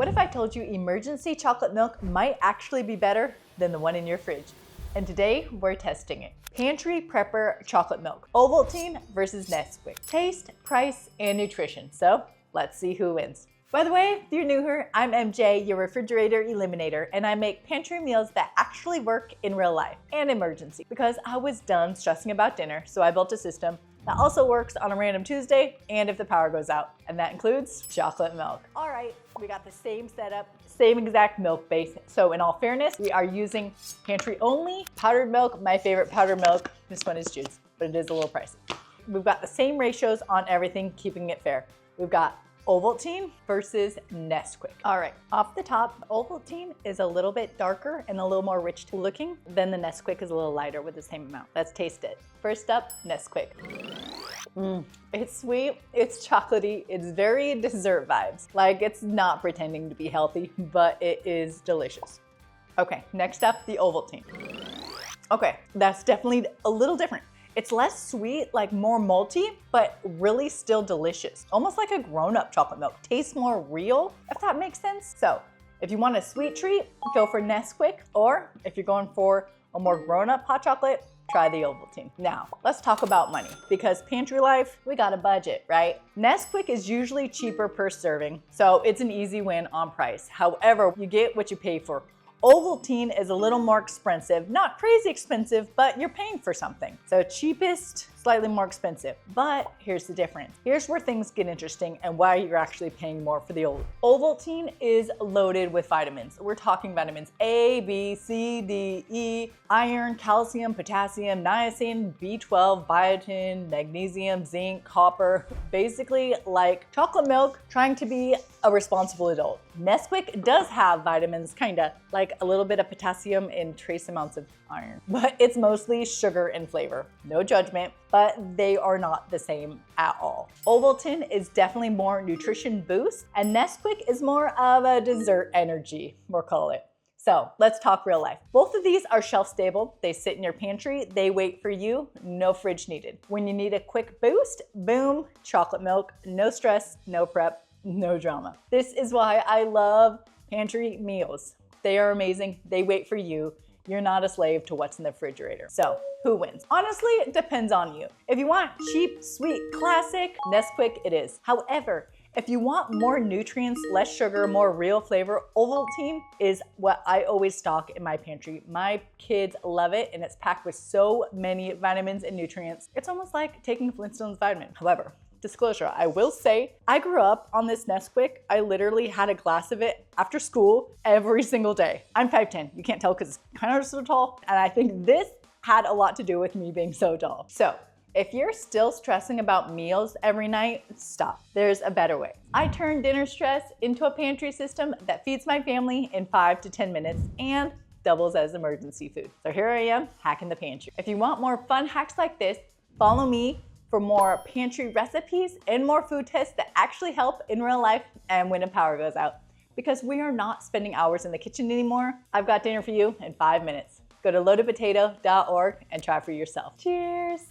What if I told you emergency chocolate milk might actually be better than the one in your fridge? And today we're testing it. Pantry Prepper chocolate milk. Ovaltine versus Nesquik. Taste, price, and nutrition. So let's see who wins. By the way, if you're new here, I'm MJ, your refrigerator eliminator, and I make pantry meals that actually work in real life and emergency. Because I was done stressing about dinner, so I built a system that also works on a random Tuesday and if the power goes out, and that includes chocolate milk. All right, we got the same setup, same exact milk base. So in all fairness, we are using pantry only powdered milk, my favorite powdered milk. This one is Jude's, but it is a little pricey. We've got the same ratios on everything, keeping it fair. We've got Ovaltine versus Nesquik. All right, off the top, Ovaltine is a little bit darker and a little more rich looking than the Nesquik is a little lighter with the same amount. Let's taste it. First up, Nesquik. It's sweet, it's chocolatey, it's very dessert vibes. Like it's not pretending to be healthy, but it is delicious. Okay, next up, the Ovaltine. Okay, that's definitely a little different. It's less sweet, like more malty, but really still delicious. Almost like a grown-up chocolate milk. Tastes more real, if that makes sense. So if you want a sweet treat, go for Nesquik, or if you're going for a more grown-up hot chocolate, try the Ovaltine. Now, let's talk about money, because pantry life, we got a budget, right? Nesquik is usually cheaper per serving, so it's an easy win on price. However, you get what you pay for. Ovaltine is a little more expensive, not crazy expensive, but you're paying for something. So cheapest, slightly more expensive, but here's the difference. Here's where things get interesting and why you're actually paying more for the Ovaltine is loaded with vitamins. We're talking vitamins A, B, C, D, E, iron, calcium, potassium, niacin, B12, biotin, magnesium, zinc, copper. Basically like chocolate milk trying to be a responsible adult. Nesquik does have vitamins, kinda, like a little bit of potassium and trace amounts of iron, but it's mostly sugar and flavor. No judgment, but they are not the same at all. Ovaltine is definitely more nutrition boost, and Nesquik is more of a dessert energy, we'll call it. So let's talk real life. Both of these are shelf stable. They sit in your pantry. They wait for you. No fridge needed. When you need a quick boost, boom, chocolate milk. No stress, no prep, no drama. This is why I love pantry meals. They are amazing. They wait for you. You're not a slave to what's in the refrigerator. So who wins? Honestly, it depends on you. If you want cheap, sweet, classic, Nesquik it is. However, if you want more nutrients, less sugar, more real flavor, Ovaltine is what I always stock in my pantry. My kids love it, and it's packed with so many vitamins and nutrients. It's almost like taking Flintstones vitamin. However, disclosure, I will say, I grew up on this Nesquik. I literally had a glass of it after school every single day. I'm 5'10", you can't tell because it's kind of so tall. And I think this had a lot to do with me being so tall. So if you're still stressing about meals every night, stop. There's a better way. I turned dinner stress into a pantry system that feeds my family in 5 to 10 minutes and doubles as emergency food. So here I am, hacking the pantry. If you want more fun hacks like this, follow me for more pantry recipes and more food tests that actually help in real life and when the power goes out. Because we are not spending hours in the kitchen anymore. I've got dinner for you in 5 minutes. Go to loadedpotato.org and try for yourself. Cheers.